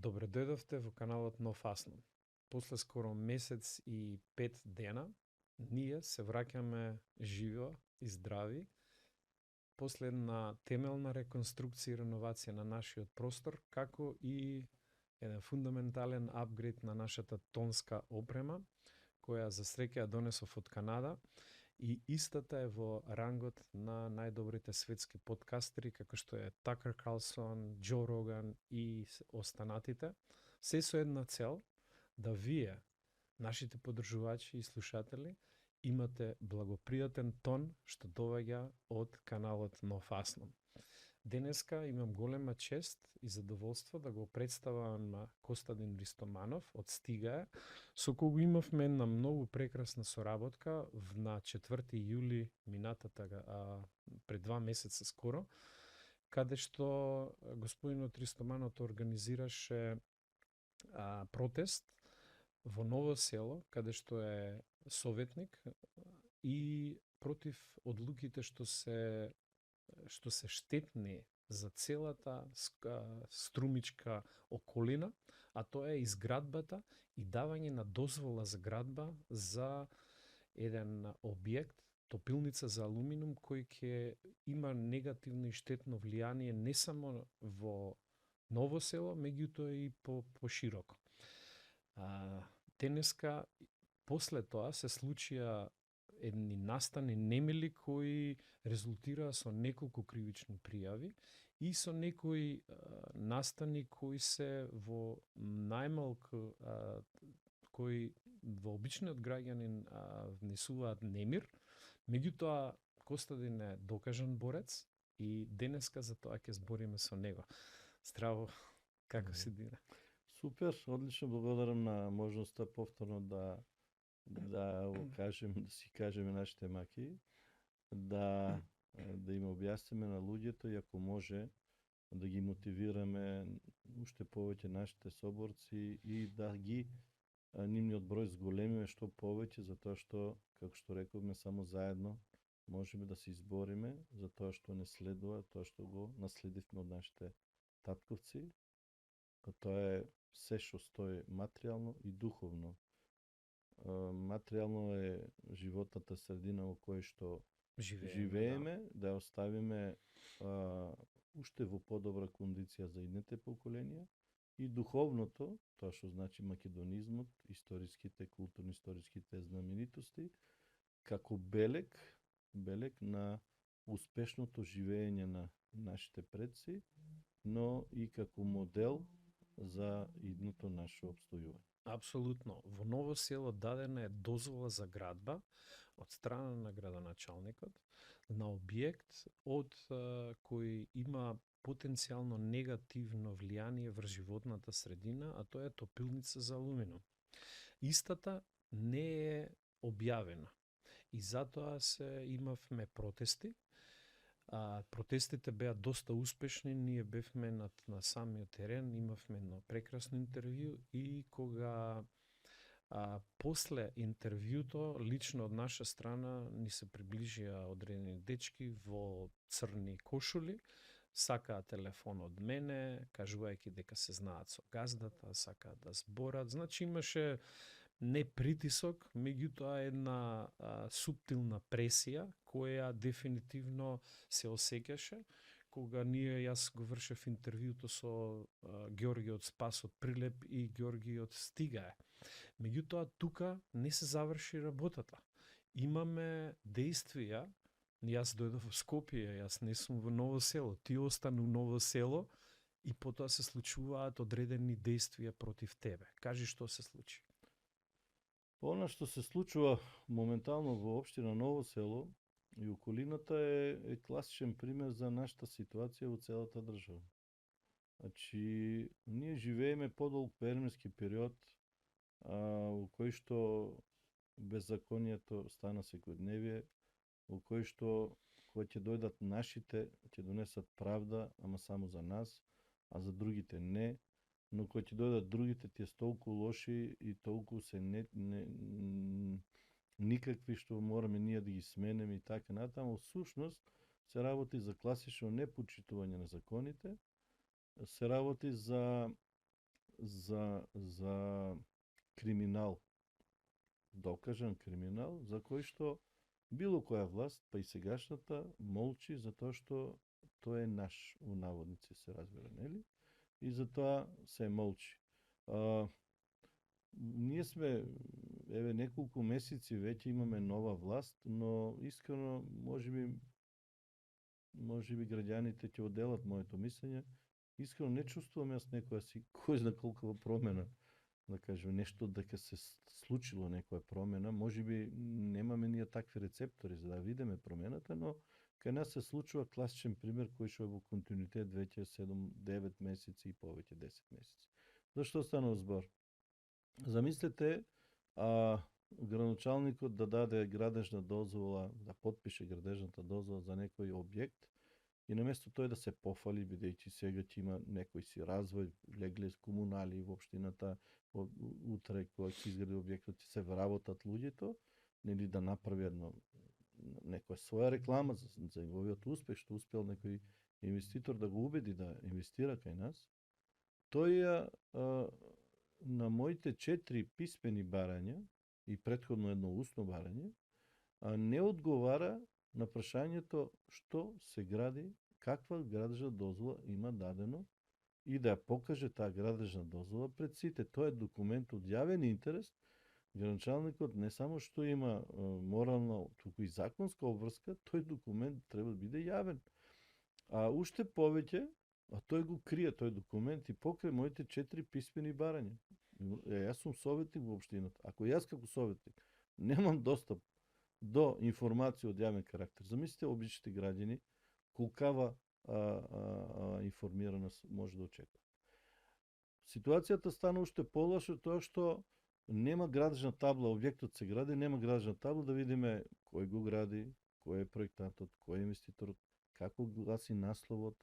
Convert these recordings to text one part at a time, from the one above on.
Добре дојдовте во каналот Нов Аснон. После скоро месец и 5 дена, ние се враќаме живо и здрави, после една темелна реконструкција и реновација на нашиот простор, како и еден фундаментален апгрейд на нашата тонска опрема, која за среќа ја донесов од Канада, и истата е во рангот на најдобрите светски подкастери, како што е Такер Карлсон, Џо Роган и останатите, се со една цел, да вие, нашите подржувачи и слушатели, имате благопријатен тон што доаѓа од каналот Нов Аснон. Денеска имам голема чест и задоволство да го представам Костадин Ристоманов од Стигаe, со кого имавме една многу прекрасна соработка на 4 јули минатата пред 2 месеца скоро, каде што господинот Ристоманов организираше протест во Ново село, каде што е советник и против одлуките што се штетни за целата струмичка околина, а тоа е изградбата и давање на дозвола за градба за еден објект, топилница за алуминум, кој ќе има негативно и штетно влијание не само во Ново село, меѓутоа и пошироко. Денеска, после тоа, се случија едни настани немили кои резултираа со неколку кривични пријави и со некои настани кои се во најмалку кои во обичниот граѓанин внесуваат немир. Меѓутоа, Костадин е докажан борец и денеска за тоа ќе збориме со него. Здраво, како си, Дине? Супер, одлично, благодарам на можноста повторно да си кажеме нашите маки, да им објасниме на луѓето и ако може да ги мотивираме уште повеќе нашите соборци и да ги нивниот број зголемиме што повеќе, затоа што, како што рековме, само заедно можеме да се избориме за тоа што не следува, тоа што го наследивме од нашите татковци. Тоа е се што стои материјално и духовно. Материјално е животната средина во која што живееме, да ја оставиме уште во подобра кондиција за идните поколенија, и духовното, тоа што значи македонизмот, историските, културно-историските знаменитости, како белег на успешното живење на нашите предци, но и како модел за идното наше обстојување. Апсолутно. Во Ново село дадена е дозвола за градба од страна на градоначалникот на објект кој има потенцијално негативно влијание врз животната средина, а тоа е топилница за алуминум. Истата не е објавена и затоа имавме протести. Протестите беа доста успешни, ние бевме на самиот терен, имавме едно прекрасно интервју и кога после интервјуто, лично од наша страна, ни се приближија одредени дечки во црни кошули, сакаа телефон од мене, кажувајќи дека се знаат со газдата, сакаат да зборат. Значи имаше не притисок, меѓутоа една суптилна пресија, која дефинитивно се осеќаше, кога јас го вршев интервјуто со Ѓорги од Спас од Прилеп и Ѓорги од Стигаe. Меѓутоа, тука не се заврши работата. Имаме действија, јас дојдов во Скопје, јас не сум во Ново село, ти остана во Ново село и потоа се случуваат одредени действија против тебе. Кажи што се случи. Она што се случува моментално во општина Ново село и околината е класичен пример за нашата ситуација во целата држава. Значи, ние живееме подолг пермиски период во кој што беззаконието стана секојдневие, во кој што кога ќе дојдат нашите, ќе донесат правда, ама само за нас, а за другите не. Но кога ќе дојдат другите, тие се толку лоши и толку се никакви што мораме ние да ги сменеме и така натаму. Всушност се работи за класично непочитување на законите, се работи за за криминал, докажан криминал, за кој што било која власт, па и сегашната, молчи затоа што тој е наш, у наводници се разбира, нели? И затоа се молчи. Ние сме, еве, неколку месеци веќе имаме нова власт, но искрено, можеби граѓаните ќе оделат моето мислење. Искрено не чувствувам јас некоја си, кој зна колкова промена, да кажем, нешто дека се случило некоја промена. Можеби немаме ние такви рецептори за да видиме промената, но кај нас се случува класичен пример кој што е во континуитет веќе 7-9 месеци и повеќе 10 месеци. Зашто станува збор? Замислете, градоначалникот да даде градежна дозвола, да подпише градежната дозвола за некој објект и наместо тој да се пофали, бидејќи сега ќе има некој си развој, легле комунали во општината, утре кога ќе изгради објектот ќе се вработат луѓето, нели да направи некоја своја реклама за неговиот успех, што успел некој инвеститор да го убеди да инвестира кај нас. Тој на моите 4 писмени барања и претходно едно устно барање, не одговара на прашањето што се гради, каква градежна дозвола има дадено и да ја покаже таа градежна дозвола пред сите. Тоа е документ од јавен интерес. Градоначалникот не само што има морална, туку и законска обврска, тој документ треба да биде јавен. А уште повеќе, тој го крие тој документ и покрај моите 4 писмени барања. Јас сум советник во општината. Ако јас како советник немам достап до информација од јавен карактер, замислите обичните граѓани колкава информираност може да очекува. Ситуацијата стана уште полоша тоа што нема градежна табла, објектот се гради, нема градежна табла да видиме кој го гради, кој е проектантот, кој е инвеститорот, како гласи насловот,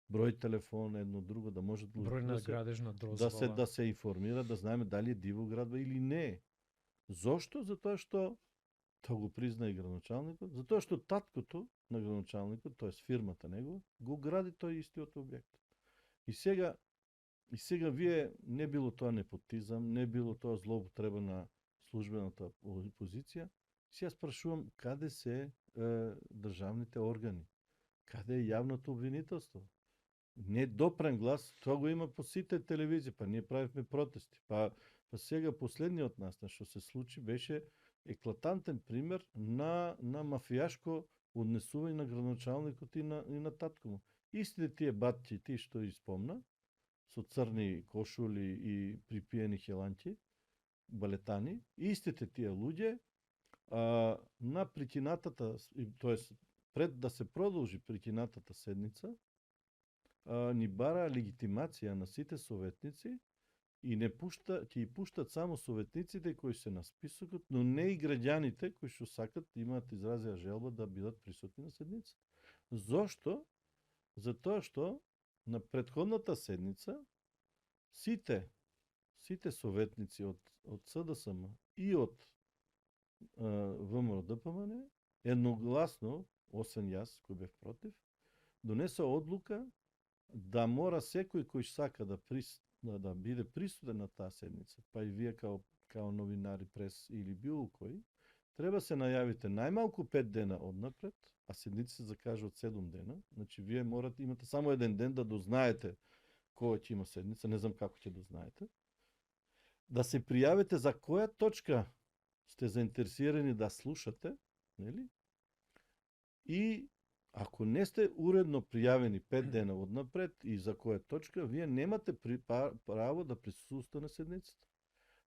број телефон, едно друго, да може број на градежна дозвола, да се информира, да знаеме дали е диво градба или не. Зошто? Затоа што тоа го призна и градоначалникот, затоа што таткото на градоначалникот, тоест фирмата негова, го гради тој истиот објект. И сега вие не било тоа непотизам, не било тоа злоупотреба на службената позиција. Сега спрашувам каде се државните органи? Каде е јавното обвинителство? Не допрен глас, тоа го има по сите телевизии, па ние правихме протести. Па сега последниот настан што се случи беше еклатантен пример на мафијашко однесување на градоначалникот и на татко му. Истите тие батки, ти што испомна, со црни кошули и припиени хеланки, балетани, истите тие луѓе на прекинатата, тоест пред да се продолжи прекинатата седница, ни бара легитимација на сите советници и ќе пуштат само советниците кои се на списокот, но не и граѓаните кои што сакат имаат изразија желба да бидат присутни на седницата. Зошто? Затоа што на претходната седница сите советници од СДСМ и од ВМРО-ДПМН едногласно, освен јас кој бев против, донесе одлука да мора секој кој сака да биде присутен на таа седница, па и вие као новинари, прес или било кој, треба се најавите најмалку 5 дена однапред, а седници се закажуваат 7 дена. Значи вие имате само еден ден да дознаете кога ќе има седница, не знам како ќе дознаете. Да се пријавите за која точка сте заинтересирани да слушате, нели? И ако не сте уредно пријавени 5 дена однапред и за која точка, вие немате право да присуствувате на седницата.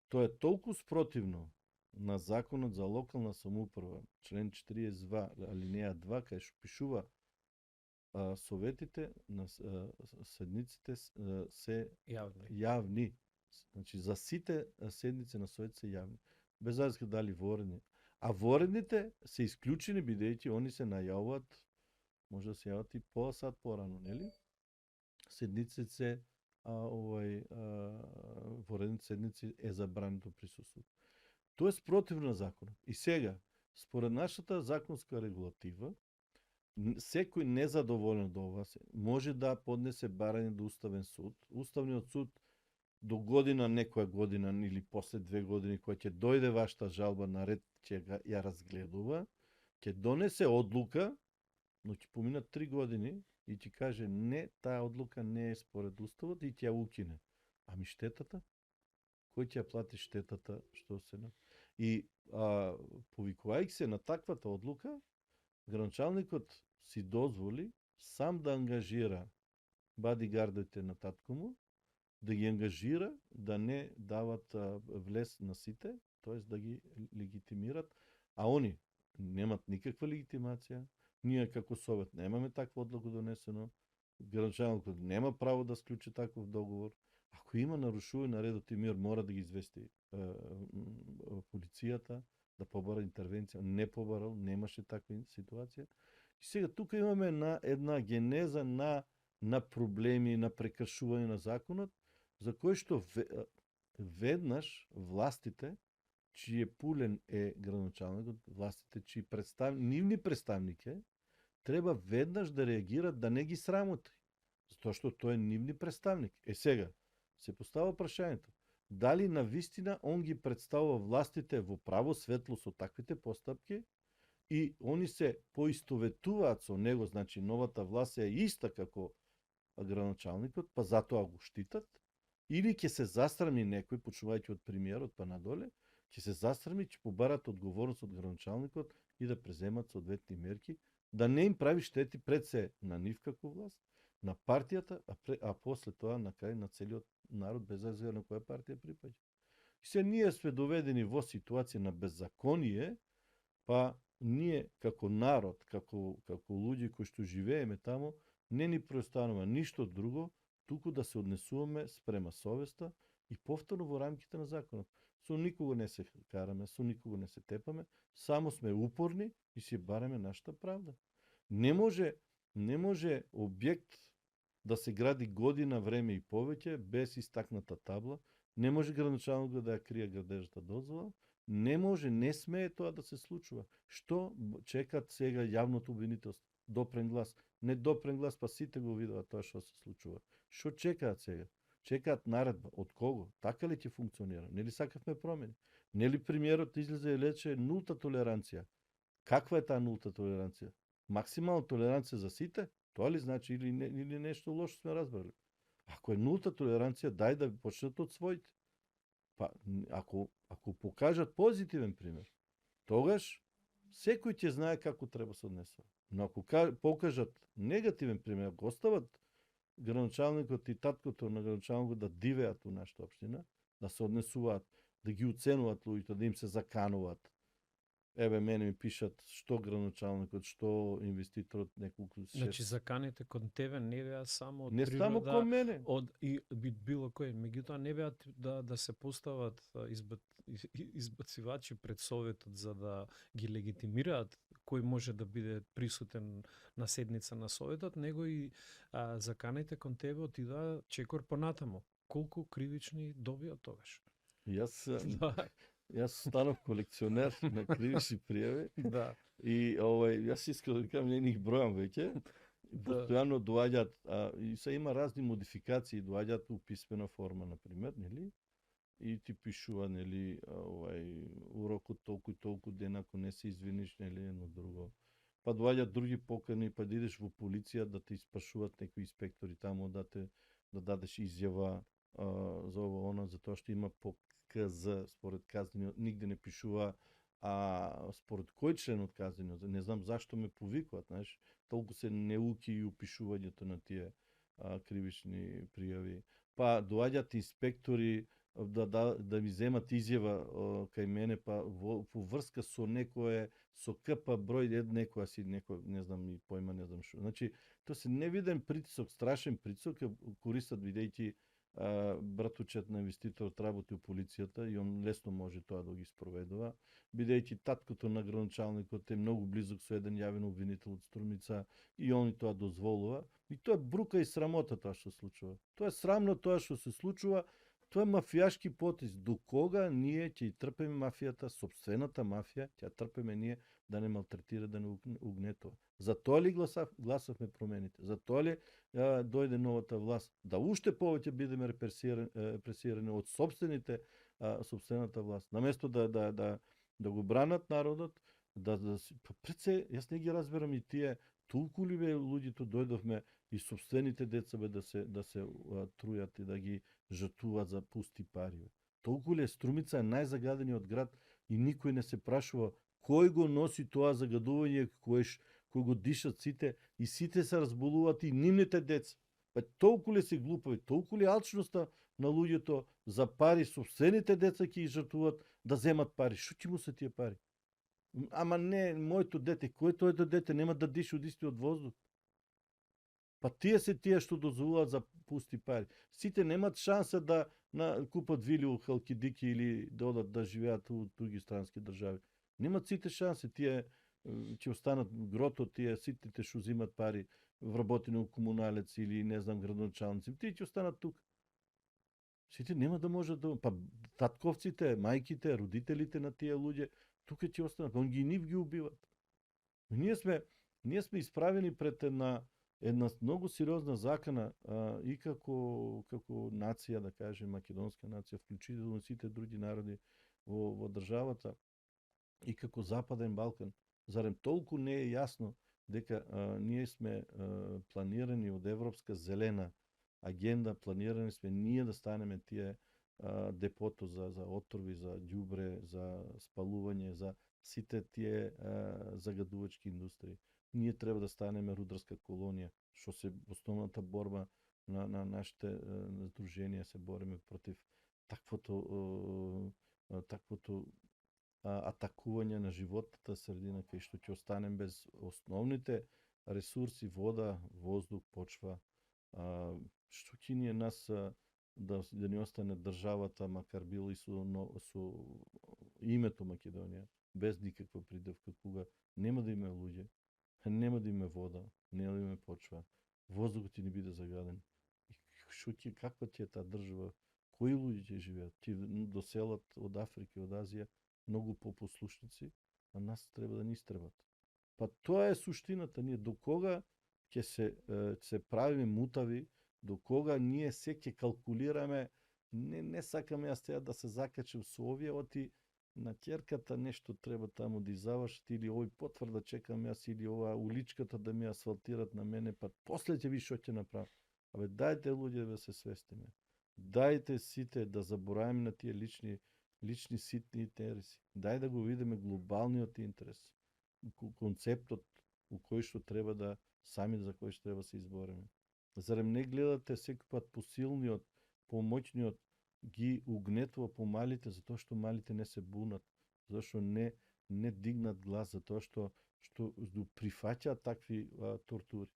Тоа е толку спротивно на Законот за локална самоуправа, член 42, алинеја 2, кај што пишува советите на седниците се јавни. Значи за сите седници на совет се јавни. Без разлика дали воредни. А воредните се исклучени бидејќи они се најавуваат, може да се јават и пола сат порано, нели? Седниците се воредните седници е забрането присуство. Тоа е спротивно на законот. И сега, според нашата законска регулатива, секој незадоволен до ова може да поднесе барање до Уставен суд. Уставниот суд до година, некоја година или после 2 години, која ќе дојде вашата жалба на ред, ќе ја разгледува, ќе донесе одлука, но ќе поминат 3 години и ќе каже не, таа одлука не е според уставот и ќе ја укине. Ами штетата? Кој ќе ја плати штетата што се на... И повикувајќи се на таквата одлука, градоначалникот си дозволи сам да ангажира бадигардите на татко му, да ги ангажира да не дават влез на сите, т.е. да ги легитимират, а они немат никаква легитимација, ние како совет немаме таква одлука донесено, градоначалникот нема право да склучи таков договор. Ако има нарушување на редот и мир, мора да ги извести полицијата, да побара интервенција. Не побарал, немаше таква ситуација. И сега тука имаме една генеза на проблеми, на прекршување на законот, за кој што веднаш властите, чиј пулен е градоначалникот, властите чиј нивни представници, треба веднаш да реагират да не ги срамоти. Затоа што тој е нивни представник. Сега, се постава прашањето, дали на вистина он ги представува властите во право светло со таквите постапки и они се поистоветуваат со него, значи новата власт е иста како градоначалникот, па затоа го штитат, или ќе се застрами некој, почувајќи од премиерот па надоле, ќе се застрами, ќе побарат одговорност од градоначалникот и да преземат соодветни мерки, да не им прави штети пред се на нив како власт, на партијата, а после тоа на крај на целиот народ, без разлика на која партија припаѓа. И се ние сме доведени во ситуација на беззаконие, па ние како народ, како луѓе кои што живееме таму, не ни преостанува ништо друго, туку да се однесуваме спрема совеста и повторно во рамките на законот. Со никого не се караме, со никого не се тепаме, само сме упорни и си бараме нашата правда. Не може објект да се гради година време и повеќе без истакната табла, не може градоначалникот да ја крие градежната дозвола, не смее тоа да се случува. Што чекат сега јавното обвинителство? Допрен глас. Не допрен глас, па сите го видува тоа што се случува. Што чекаат сега? Чекаат наредба. Од кого? Така ли ќе функционира? Нели сакавме промени? Нели премиерот излезе и рече нулта толеранција? Каква е таа нулта толеранција? Максимална толеранција за сите? Тоа ли значи или нешто лошо сме разбрали? Ако е нулта толеранција, дај да почнат од своите. Па ако покажат позитивен пример, тогаш секој ќе знае како треба се однесува. Но ако покажат негативен пример, ако остават градоначалникот и таткото на градоначалникот да дивеат у нашата општина, да се однесуваат, да ги уценуваат луѓето, да им се закануваат. Еве, мене ми пишат што градоначалникот, што инвеститорот, неколку Значи заканите кон тебе не беа само од не природа, само кон мене. од и било кој, меѓутоа не беа да се постават избацивачи пред советот за да ги легитимираат кој може да биде присутен на седница на советот, него и заканите кон тебе отидаа чекор понатамо. Колку кривични добија тогаш? Јас станав колекционер на кривични пријави. Да. И јас искам да кажам, не их бројам веќе. Постојано доаѓаат, и се има разни модификации, доаѓаат у писмена форма, например, нели? И ти пишува, нели, урокот толку и толку дена, ако не се извиниш, нели, едно друго. Па доаѓаат други покани, па да идеш во полиција да те испрашуваат некои инспектори таму, да дадеш изјава за ово она, затоа што има КЗ според казнениот, нигде не пишува според кој член од казнениот. Не знам зашто ме повикуваат, знаеш, толку се неуки и упишувањето на тие кривични пријави. Па доаѓаат инспектори да ми земат изјава кај мене, па во врска со некое, со КП број некоја си, некој, не знам и појма, не знам што. Значи, тоа се невиден притисок, страшен притисок, користат бидејќи братучет на инвеститорот работи у полицијата и он лесно може тоа да ги спроведува, бидејќи таткото на градоначалникот е многу близок со еден јавен обвинител од Струмица и он тоа дозволува. И тоа е брука и срамота тоа што се случува. Тоа е срамно тоа што се случува. Тоа е мафијашки потез. До кога ние ќе трпиме мафијата, собствената мафија, ќе трпиме ние да не малтретира, да не угнетува. За тоа ли гласавме промените? За тоа ли дојде новата власт? Да уште повеќе бидеме репресирани од собствената власт. Наместо да го бранат народот, пред се, јас не ги разберам и тие, толку ли бе луѓето дојдовме и собствените деца бе да се трујат и да ги жртвуваат за пусти пари. Толку ли Струмица е најзагадениот град и никој не се прашува кој го носи тоа загадување, кој го дишат сите и сите се разболуваат и нивните деца. Па толку ли се глупави, толку ли алчноста на луѓето за пари, собствените деца ќе ги жртвуваат да земат пари. Што ќе му се тие пари? Ама не, моето дете, кој тоето дете нема да диша од истиот воздух? Па тие се тие што дозволуваат за пусти пари. Сите немат шанса да купат вили у Халкидики или да одат да живеат у други странски држави. Немат сите шанси, тие ќе останат грото, тие ситите што земат пари вработени у комуналец или не знам градоначалници, тие ќе останат тука. Сите нема да можат да... Па татковците, мајките, родителите на тие луѓе, тука ќе останат. Он нив ги убиват. Ние сме исправени пред една многу сериозна закана и како нација, да кажем, македонска нација, вклучително сите други народи во државата и како Западен Балкан. Зарем толку не е јасно дека ние сме планирани од Европска зелена агенда, планирани сме ние да станеме тие депото за отрови, за ѓубре, за спалување, за сите тие загадувачки индустрии. Ние треба да станеме рударска колонија, што се основната борба на нашите здруженија, се бориме против таквото атакување на животната средина, кај што ќе останем без основните ресурси, вода, воздух, почва. Што ќе ни нас да ни остане државата, макар било и со името Македонија, без никаква придавка, кога нема да има луѓе, нема да има вода, нема да има почва, воздухот ќе ни биде загаден. И каква ќе е таа држава? Кои луѓе ќе живеат? Ќе доселат од Африка и од Азија многу попослушници, а нас треба да ни истребат. Па тоа е суштината. Ние до кога ќе се правиме мутави, до кога ние се ќе калкулираме, не сакаме јас сега да се закачам со овие, оти на ќерката нешто треба таму да завршат, или овој потврда чекам јас, или ова уличката да ми асфалтират на мене, па после ќе ви што ќе направам. Абе, дајте луѓе да се свестиме. Дајте сите да забораваме на тие лични ситни интереси. Дај да го видиме глобалниот интерес, концептот у кој што треба да сами за кој што треба да се избориме. Зарем не гледате секој пат посилниот, помоćниот ги угнетува по малите, затоа што малите не се бунат, зашто не дигнат глас, затоа што прифаќаат такви тортури.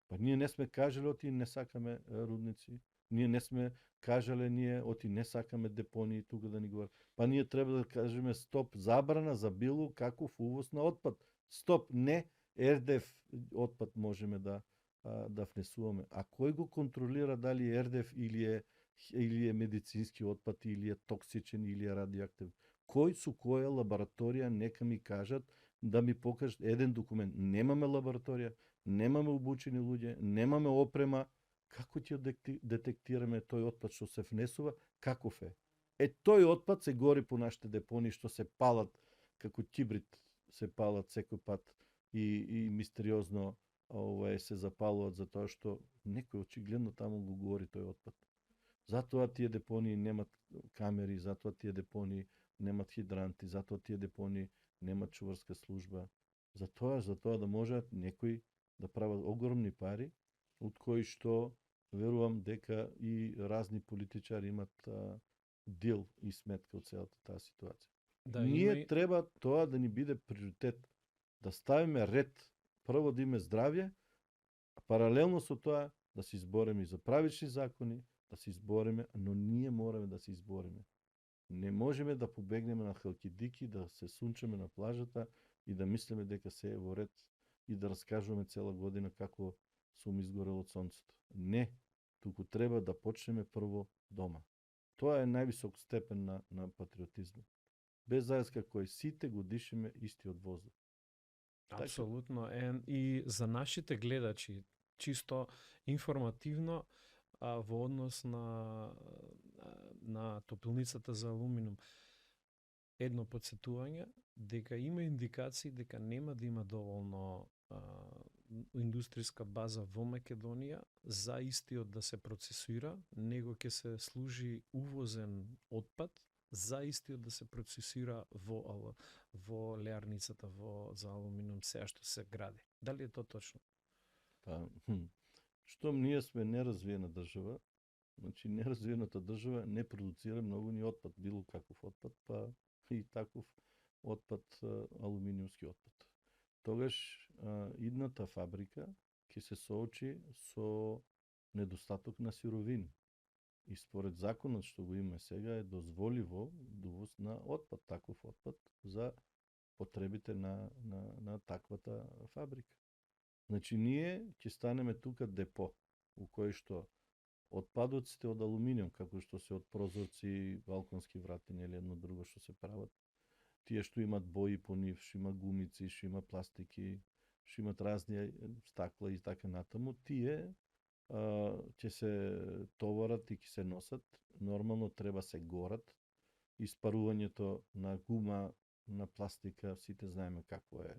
Па ние не сме кажале оти не сакаме рудници, ние не сме кажале оти не сакаме депонии тука да ни говорат. Па ние треба да кажеме стоп, забрана за било каков увоз на отпад. Стоп, не РДФ отпад можеме да внесуваме. А кој го контролира дали РДФ или е медицински отпад, или е токсичен, или е радиоактивен? Со која лабораторија, нека ми кажат, да ми покажат еден документ. Немаме лабораторија, немаме обучени луѓе, немаме опрема. Како ќе детектираме тој отпад што се внесува, каков е? Тој отпад се гори по нашите депонии, што се палат како кибрид, се палат секој пат и мистериозно се запалуваат затоа што некој очигледно таму го гори тој отпад. Затоа тие депонии немат камери, затоа тие депонии немат хидранти, затоа тие депонии немат чуварска служба. Затоа да можат некои да прават огромни пари, од кои што верувам дека и разни политичари имат дел и сметка од целата таа ситуација. Ние треба тоа да ни биде приоритет, да ставиме ред, прво да име здравје, а паралелно со тоа да се избориме за правични закони, да се избориме, но ние мораме да се избориме. Не можеме да побегнеме на Халкидики, да се сунчеме на плажата и да мислиме дека се е во ред и да раскажуваме цела година како сум изгорел од сонцето. Не, туку треба да почнеме прво дома. Тоа е највисок степен на патриотизмот. Без разлика кој сите го дишеме истиот воздух. Апсолутно. И за нашите гледачи, чисто информативно, во однос на топилницата за алуминиум, едно подсетување дека има индикации дека нема да има доволно индустријска база во Македонија за истиот да се процесуира, него ќе се служи увозен отпад за истиот да се процесира во леарницата за алуминиум сега што се гради. Дали е тоа точно? Па, штом ние сме неразвиена држава, значи неразвиената држава не продуцира многу ни отпад, било каков отпад, па и таков отпад, алуминиумски отпад. Тогаш идната фабрика ќе се соочи со недостаток на сировини. И според законот што го има сега е дозволиво довоз на отпад, таков отпад за потребите на таквата фабрика. Значи ние ќе станеме тука депо у кој што отпадоците од алуминиум, како што се од прозорци, балконски вратиња или едно друго што се прават, тие што имат бои по нив, што има гумици, што има пластики, што имат разни стакла и така натаму, тие ќе се товарат и ќе се носат. Нормално треба се горат. Испарувањето на гума, на пластика, сите знаеме какво е,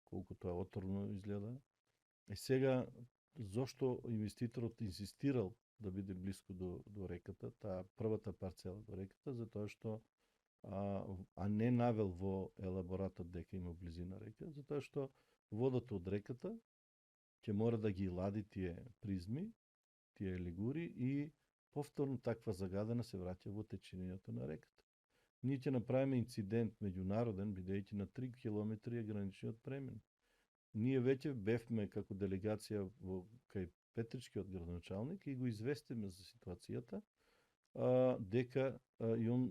колку тоа отровно изгледа. И сега, зошто инвеститорот инсистирал да биде близко до реката, таа првата парцела до реката, затоа што не навел во елаборатот дека има близина река, затоа што водата од реката ќе мора да ги лади тие призми, тие лигури и повторно таква загадена се враќа во течението на реката. Ние ќе направиме инцидент меѓународен, бидејќи на 3 километри е граничниот премин. Ние веќе бевме како делегација кај Петричкиот градоначалник и го известиме за ситуацијата, дека и он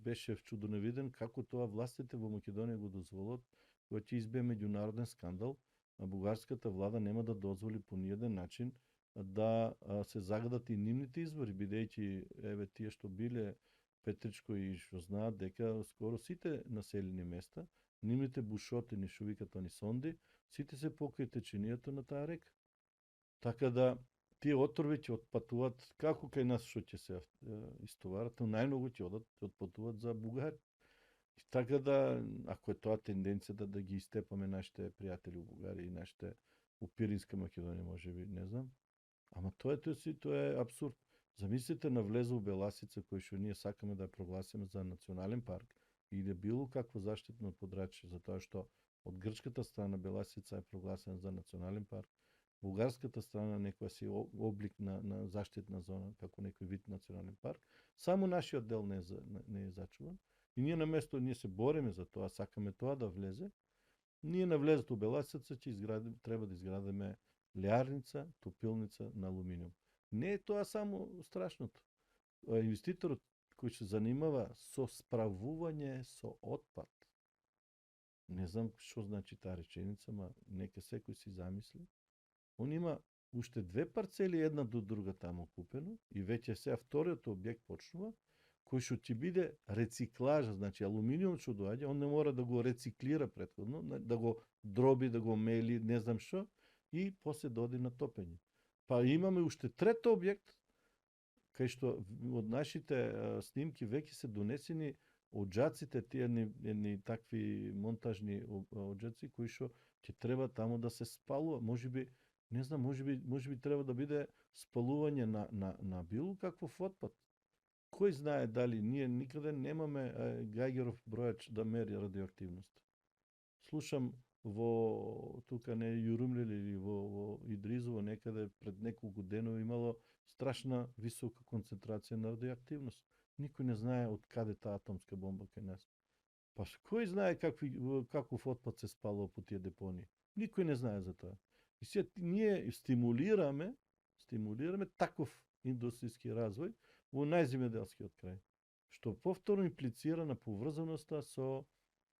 беше вчудоневиден како тоа властите во Македонија го дозволат, кога ќе избие меѓународен скандал, а бугарската влада нема да дозволи по ниеден начин да се загадат и нивните избори, бидејќи еве тие што биле Петричко и што знаат дека скоро сите населени места, нивните бушотини, што викат они сонди, сите се покрај течението на таа река. Така да тие отрови ќе отпатуваат како кај нас што ќе се истоварат, но најмногу ќе отпатуваат за Бугарија. Така да, ако е тоа тенденцијата да ги истепаме нашите пријатели у Бугарија и нашите у Пиринска Македонија, можеби, не знам. Ама тоа е абсурд. Замислите на влезо у Беласица, кој што ние сакаме да ја прогласиме за национален парк и да било какво заштитно подрачје, затоа што од грчката страна Беласица е прогласена за национален парк, бугарската страна некоја си облик на заштитна зона, како некој вид национален парк, само нашиот дел не е зачуван. И ние наместо ние се бориме за тоа, сакаме тоа да влезе, ние на влезето у Беласица треба да изградиме леарница, топилница на алуминиум. Не е тоа само страшното. Инвеститорот кој се занимава со справување со отпад, не знам што значи таа реченица, ма нека секој си замисли. Он има уште 2 парцели една до друга таму купено и веќе сега вториот објект почнува, кој што ќе биде рециклажа, значи алуминиум што доаѓа, он не мора да го рециклира претходно, да го дроби, да го мели, не знам што, и после да оди на топење. Па имаме уште трет објект, кај што од нашите снимки веќе се донесени оджаците, тие едни такви монтажни оджаци, кои што ќе треба таму да се спалува. Можеби, не знам, можеби треба да биде спалување на било каков отпад. Кој знае дали ние никаде немаме Гајгеров бројач да мери радиоактивност. Слушам тука не Јурумлили или во Идризово некаде пред неколку денови имало страшна висока концентрација на радиоактивност. Никој не знае од каде таа атомска бомба кај нас. Па кој знае каков отпад се спалува по тие депонии? Никој не знае за тоа. И сега ние стимулираме таков индустријски развој во најземјоделскиот крај, што повторно имплицира на поврзаноста со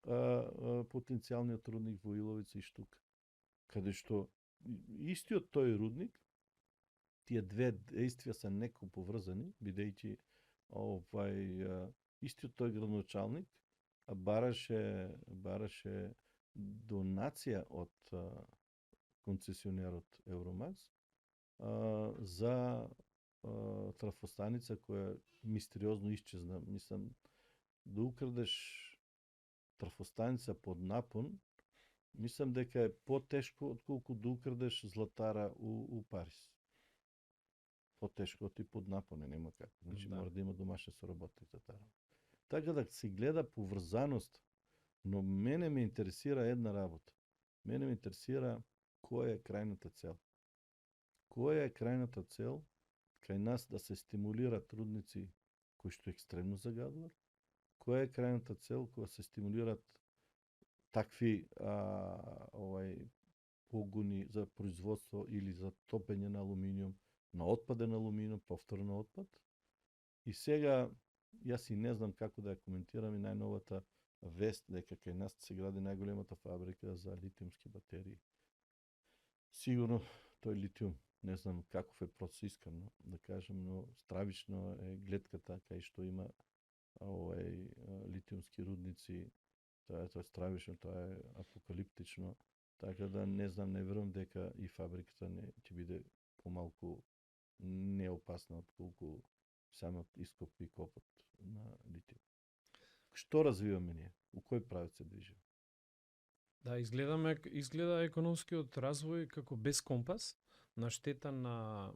потенцијалниот рудник во Иловица и Штука, каде што истиот тој рудник, тие две действија се неко поврзани, бидејќи истиот тој градоначалник бараше донација од концесионерот Евромакс за трафостаница која мистериозно исчезна. Мислам, да украдеш трафостаница под напон, мислам дека е потешко отколку да украдеш златара у Париз. Потешко ти под напоне, нема како. Значи Да. мора да има домашна соработник за таа. Така да се гледа поврзаност, но мене ме интересира една работа. Мене ме интересира која е крајната цел. Која е крајната цел кај нас да се стимулираат трудници кои што екстремно загадуваат? Која е крајната цел кога се стимулираат такви погони за производство или за топење на алуминиум, на отпаден алуминиум, повторен отпад? И сега, јас и не знам како да ја коментирам и најновата вест дека кај нас се гради најголемата фабрика за литиумски батерии. Сигурно тој литиум, не знам каков е процес искрено да кажем, но стравично е гледката кај што има литиумски рудници. Тоа е стравично, тоа е апокалиптично. Така да не знам, не верувам дека и фабриката не ќе биде помалку неопасна отколку самиот ископ и копот на литиум. Што развиваме ние? У кој правец се движиме? Да, изгледа економскиот развој како без компас, на штета на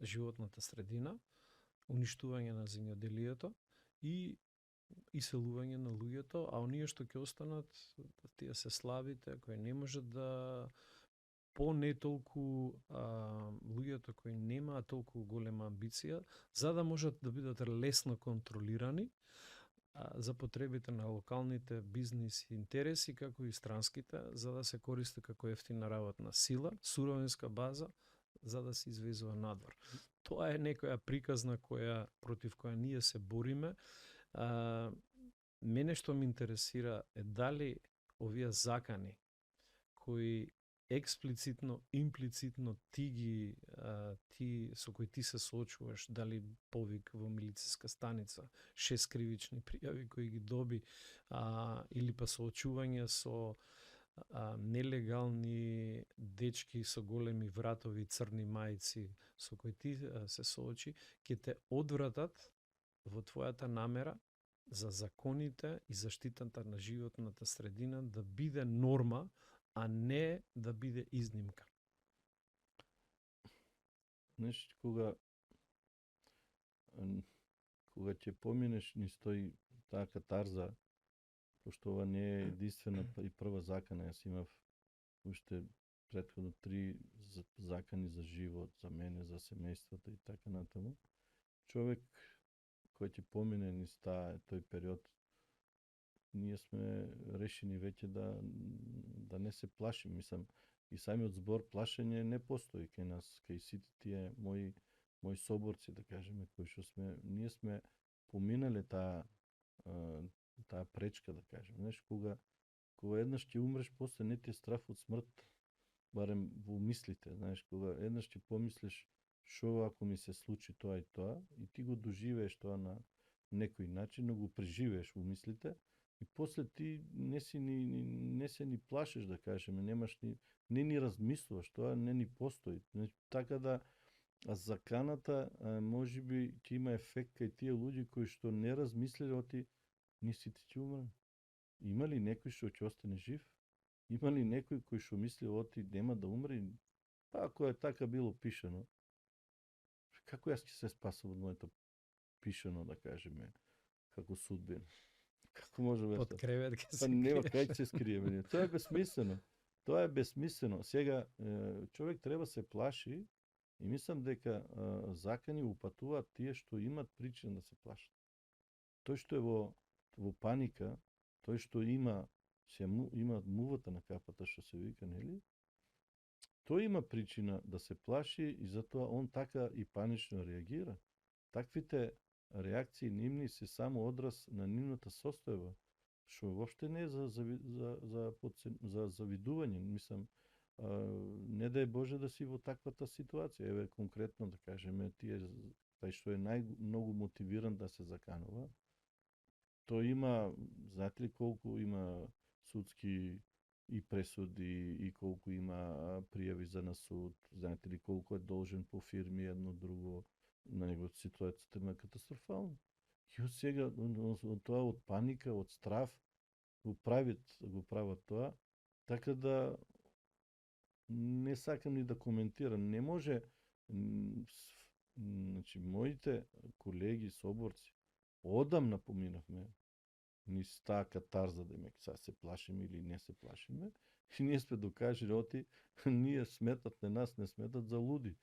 животната средина, уништување на земјоделието и иселување на луѓето, а оние што ќе останат, тие се слабите, кои не можат да не толку луѓето кои немаат толку голема амбиција, за да можат да бидат лесно контролирани за потребите на локалните бизнис интереси, како и странските, за да се користи како ефтина работна сила, суровинска база, за да се извезува надвор. Тоа е некоја приказна против која ние се бориме. Мене што ме интересира е дали овие закани кои експлицитно, имплицитно ти со кои ти се соочуваш, дали повик во милициска станица, 6 кривични пријави кои ги доби, или па соочување со нелегални дечки со големи вратови, црни мајци, со кои ти се соочи, ќе те одвратат во твојата намера за законите и заштитата на животната средина да биде норма, а не да биде изнимка. Знаеш, кога ќе поминеш низ таа катарза, пошто ова не е единствена и прва закана, јас имав уште претходно 3 закани за живот, за мене, за семејството и така натаму. Човек кој ќе помине низ тој период, ние сме решени веќе да не се плашим. Мислам, и самиот збор плашење не постои кај нас, кај сите тие мои соборци, да кажеме, кои што ние сме поминале таа пречка, да кажем. Знаеш, кога еднаш ќе умреш, после не ти е страф од смрт, барем во мислите, знаеш, кога еднаш ќе помислиш шо ако ми се случи тоа и тоа, и ти го доживееш тоа на некој начин, но го преживееш во мислите, и после ти не се ни плашиш, да кажеме, не ни размислуваш, тоа не ни постои. Така да заканата можеби ќе има ефект кај тие луѓе кои што не размислиле оти, ние сите ќе умрем. Има ли некој што ќе остане жив? Има ли некој кој што мисли оти нема да умре? Па ако е така било пишано, како јас ќе се спасам од моето пишано, да кажеме, како судбина? Како може да Под кревет ќе се крие? Нема кај ќе се скриеме. Тоа е безсмислено. Тоа е безсмислено. Сега човек треба се плаши и мислам дека закани упатуваат тие што имат причина да се плашат. Тој што е во паника, тој што има мувата на капата, што се вика, нели? Тој има причина да се плаши и затоа он така и панично реагира. Таквите реакции нивни се само одраз на нивната состојба, што воопште не е за завидување. Мислам, не дај Боже да си во таквата ситуација. Еве конкретно да кажеме тие па и што е многу мотивиран да се заканува, то има, знаете ли колку има судски и пресуди и колку има пријави за на суд, знаете ли колку е должен по фирми едно друго, на неговата ситуацијата е катастрофална. И од сега, од тоа, од паника, од страв, го прават тоа, така да не сакам ни да коментирам. Не може, значи, моите колеги, соборци, одамна поминавме низ таа катарза, демек, сега се плашиме или не се плашиме, и ние сме докажали оти, ние сметат на нас, не сметат за луди.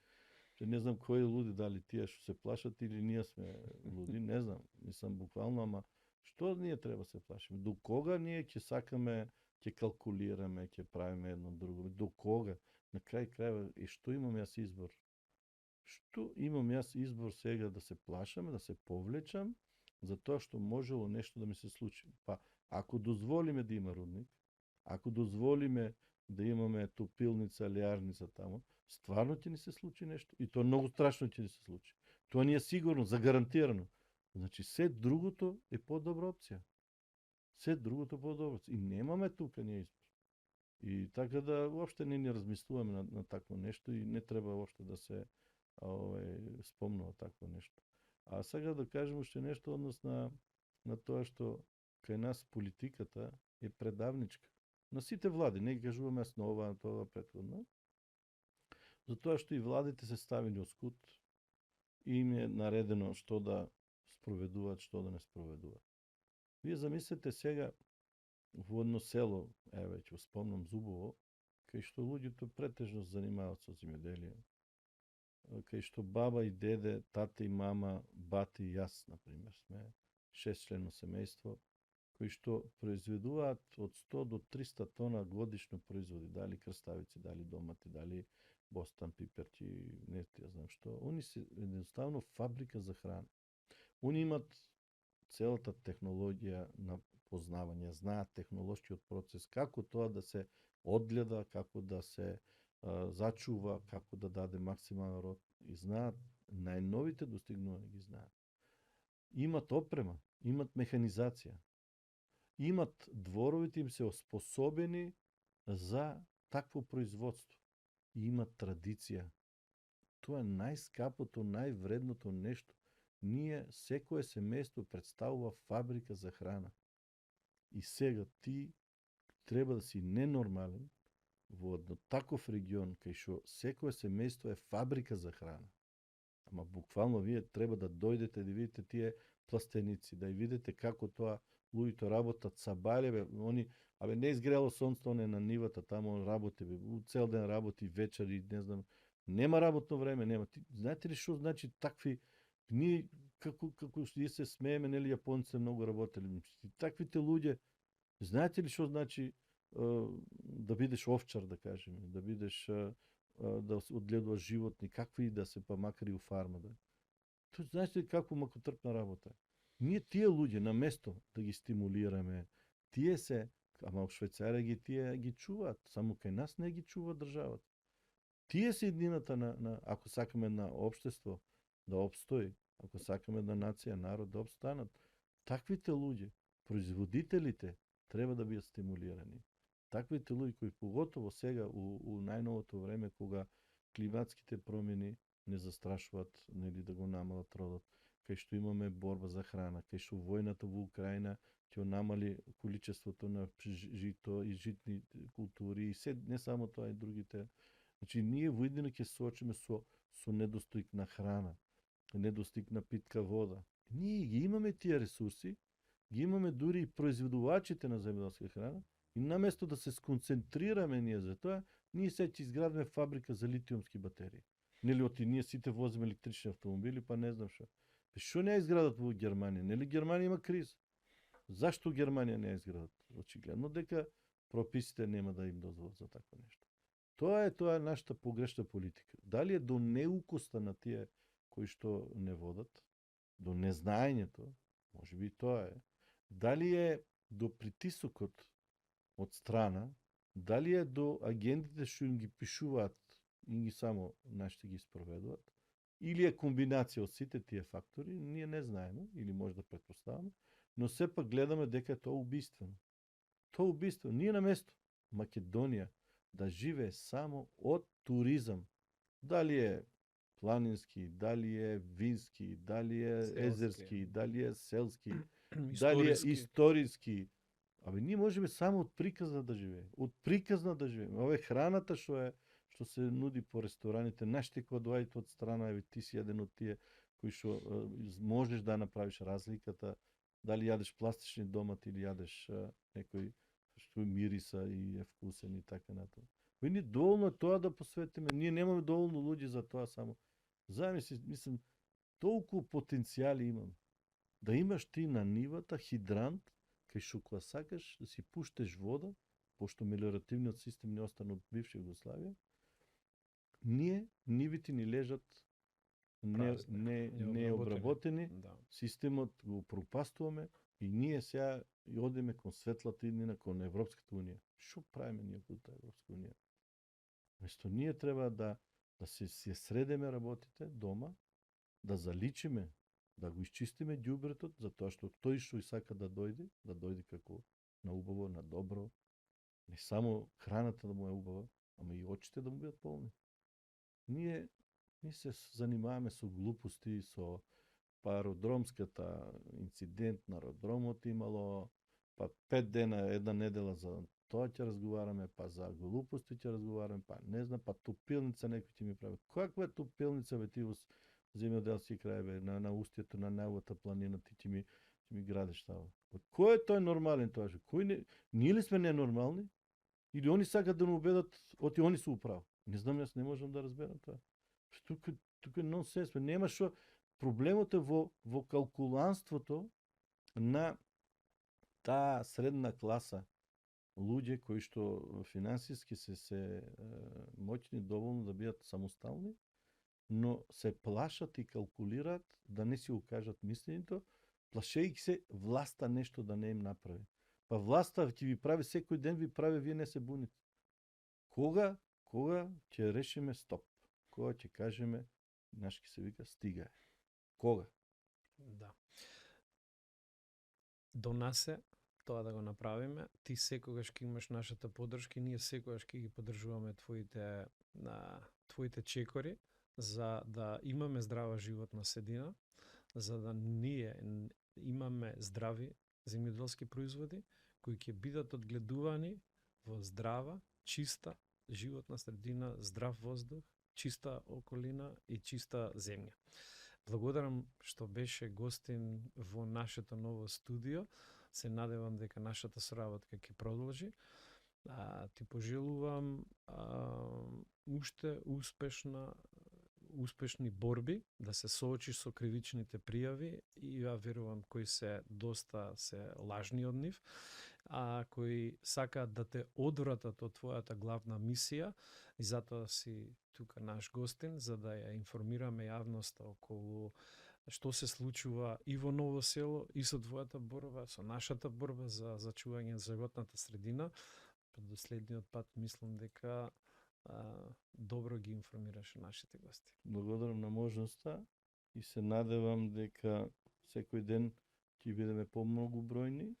Че не знам кои луди, дали тие што се плашат или ние сме луди, не знам, мислам буквално, ама што ние треба се плашиме? До кога ние ќе сакаме, ќе калкулираме, ќе правиме едно друго? До кога? На крај крајва, и што имам јас избор? Што имам јас избор сега да се плашам, да се повлечам, за тоа што можело нешто да ми се случи? Па, ако дозволиме да има рудник, ако дозволиме да имаме топилница, леарница тамо, стварно ќе ни се случи нешто. И тоа многу страшно ќе ни се случи. Тоа ни е сигурно, загарантирано. Значи, се другото е подобра опција. Се другото подобра опција. И немаме тука ние избор. И така да воопште не ни размислуваме на такво нешто и не треба воопште да се спомнува такво нешто. А сега да кажем уште нешто однос на тоа што кај нас политиката е предавничка. На сите влади, не ги кажувам јас на ова, на тоа претходно. Затоа што и владите се ставени од скут и им е наредено што да спроведуваат, што да не спроведуваат. Вие замислете сега во едно село, еве ќе спомнам Зубово, кај што луѓето претежно се занимаваат со земјоделие, кај што баба и деде, тата и мама, бати и јас, например, сме 6-члено семејство, кои што произведуваат од 100 до 300 тона годишно производи, дали крставици, дали домати, дали бостан, пиперки, не знам што. Они се едноставно фабрика за храна. Они имат целата технологија на познавање, знаат технолошкиот процес, како тоа да се одгледа, како да се зачува, како да даде максимален род, и знаат најновите достигнувања ги знаат. Имат опрема, имат механизација. Имат дворовите им се оспособени за такво производство. И имат традиција. Тоа е најскапото, највредното нешто. Ние, секое семејство представува фабрика за храна. И сега ти треба да си ненормален во едно таков регион, кај што секое семејство е фабрика за храна. Ама буквално вие треба да дојдете да видите тие пластеници, да видите како тоа луѓето работат са балеве, они, не изгрело сонцето, не на нивата, таму работи, цел ден работи, вечери, не знам, нема работно време, нема. Знаете ли што значи такви, ние, како ние се смееме, нели, јапонците многу работели, таквите луѓе, знаете ли што значи да бидеш овчар, да кажеме, да бидеш, да одгледуваш животни, какви да се, па макар и у фарма, да. Тоа знаете ли како макотрпна работа е? Ние тие луѓе на место да ги стимулираме, тие се, ама в Швајцарија тие ги чуваат, само кај нас не ги чува државата. Тие се еднината ако сакаме на општество да обстои, ако сакаме една нација, народ да обстанат, таквите луѓе, производителите, треба да бидат стимулирани. Таквите луѓе кои поготово сега у најновото време кога климатските промени не застрашуваат, нели, да го намалат родот, кај што имаме борба за храна, кај што војната во Украина ќе намали количеството на жито и житни култури и се, не само тоа и другите. Значи ние воедино ќе се соочиме со недостиг на храна, недостиг на питка вода. Ние ги имаме тие ресурси, ги имаме дури и производувачите на земјоделска храна, и наместо да се сконцентрираме ние за тоа, ние сега ќе изградиме фабрика за литиумски батерии. Нели оти ние сите возиме електрични автомобили, па не знам што. Што не изградат во Германија? Нели Германија има криза? Зашто Германија не изградат? Очигледно дека прописите нема да им дозволат за такво нешто. Тоа е нашата погрешна политика. Дали е до неукоста на тие кои што не водат, до незнаењето, може би тоа е. Дали е до притисокот од страна, дали е до агентите што им ги пишуваат и ги само нашите ги спроведуваат, или е комбинација од сите тие фактори, ние не знаеме или може да претпоставаме, но сепак гледаме дека е тоа убиствено. Тоа убиство. Ние на место Македонија да живее само од туризам. Дали е планински, дали е вински, дали е Селски. езерски, дали е селски, дали е Историски. историски. Абе, ние можеме само од приказна да живееме. Од приказна да живееме. Ове храната што се нуди по рестораните, нашите кои доаѓаат од страна, еве ти си еден од тие кои што можеш да направиш разликата, дали јадеш пластични домати или јадеш некој што мириса и е вкусен и така натаму. Ние доволно е тоа да посветиме, ние немаме доволно луѓе за тоа само. Замисли, мислам, толку потенцијали имаме. Да имаш ти на нивата хидрант, кај што кога сакаш да си пуштеш вода, пошто мелиоративниот систем не остана од бивша Југославија, нивите ни лежат не обработени, Да. системот го пропастуваме и ние сега одиме кон светлата иднина, кон Европската унија. Што правиме ние кон таа Европска унија? Место ние треба да се средеме работите дома, да заличиме, да го исчистиме ѓубретот, затоа што тој што и сака да дојде како на убаво, на добро, не само храната да му е убава, ама и очите да му бидат полни. Ние се занимаваме со глупости, со аеродромската инцидент на аеродромот имало, па 5 дена, една недела за тоа ќе разговараме, па за глупости ќе разговараме, па не знам, па топилница некој ќе ми прави. Каква е топилница бе ти во земјоделски крај бе, на устието на најовата планина ти ќе ми градиш таа. Кој е тој нормален тоа? Кој не, ние ли сме ненормални? Или они сакат да не убедат, оти они се управ. Не знам, јас не можам да разберам тоа. Тука е нонсенс. Нема што. Проблемот е во калкуланството на таа средна класа луѓе кои што финансиски се моćни доволно да бидат самостални, но се плашат и калкулираат да не си укажат мислењето, плашејќи се власта нешто да не им направи. Па власта ќе ви прави секој ден, ви прави, вие не се буните. Кога ќе решиме стоп? Кога ќе кажеме, нашки се вика, стига е? Кога? Да. До нас е тоа да го направиме. Ти секогаш ќе имаш нашата поддршка и ние секогаш ќе ги поддржуваме твоите чекори за да имаме здрава животна средина, за да ние имаме здрави земјоделски производи кои ќе бидат одгледувани во здрава, чиста животна средина, здрав воздух, чиста околина и чиста земја. Благодарам што беше гостин во нашето ново студио. Се надевам дека нашата соработка ќе продолжи. Ти пожелувам уште успешни борби, да се соочиш со кривичните пријави и ја верувам кои се доста се лажни од нив, кои сакаат да те одвратат од твојата главна мисија и затоа си тука наш гостин, за да ја информираме јавноста околу што се случува и во Ново село, и со твојата борба, со нашата борба за зачување на животната средина. До следниот пат мислам дека добро ги информираше нашите гости. Благодарам на можноста и се надевам дека секој ден ќе бидеме помногу бројни,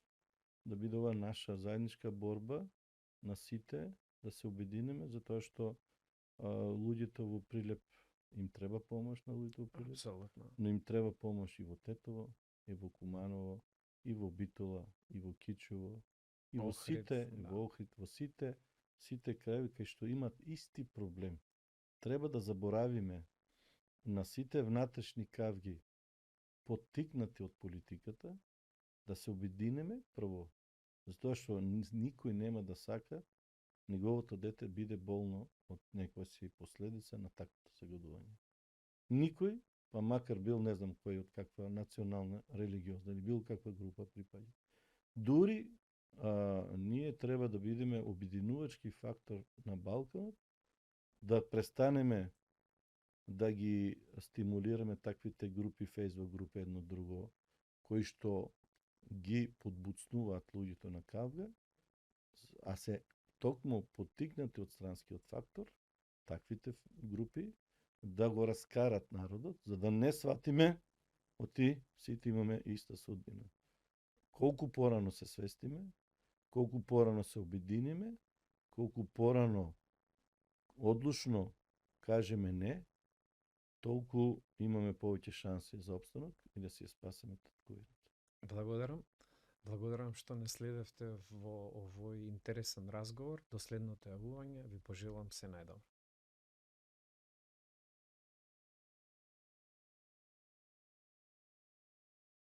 да биде ова наша заедничка борба на сите, да се обединиме, затоа што луѓето во Прилеп им треба помош на луѓето во Прилеп. Апсолутно. Но им треба помош и во Тетово, и во Куманово, и во Битола, и во Кичево, и во сите, во Охрид, во сите краеви кај што имат исти проблем. Треба да заборавиме на сите внатрешни кавги, поттикнати од политиката, да се обединеме прво, затоа што никој нема да сака неговото дете биде болно од некоја си последица на таквото загадување. Никој, па макар бил не знам кој од каква национална, религиозна или бил каква група припаѓа. Дури ние треба да бидеме обединувачки фактор на Балканот, да престанеме да ги стимулираме таквите групи, фејсбук групи едно друго, кои што ги подбуцнуваат луѓето на кавга, а се токму поттикнати од странскиот фактор, таквите групи да го раскарат народот, за да не сватиме оти сите имаме иста судбина. Колку порано се свестиме, колку порано се обединиме, колку порано одлучно кажеме не, толку имаме повеќе шанси за опстанок и да си ја спасеме татковината. Благодарам. Благодарам што не следевте во овој интересен разговор. До следното јавување ви пожелам се најдобро.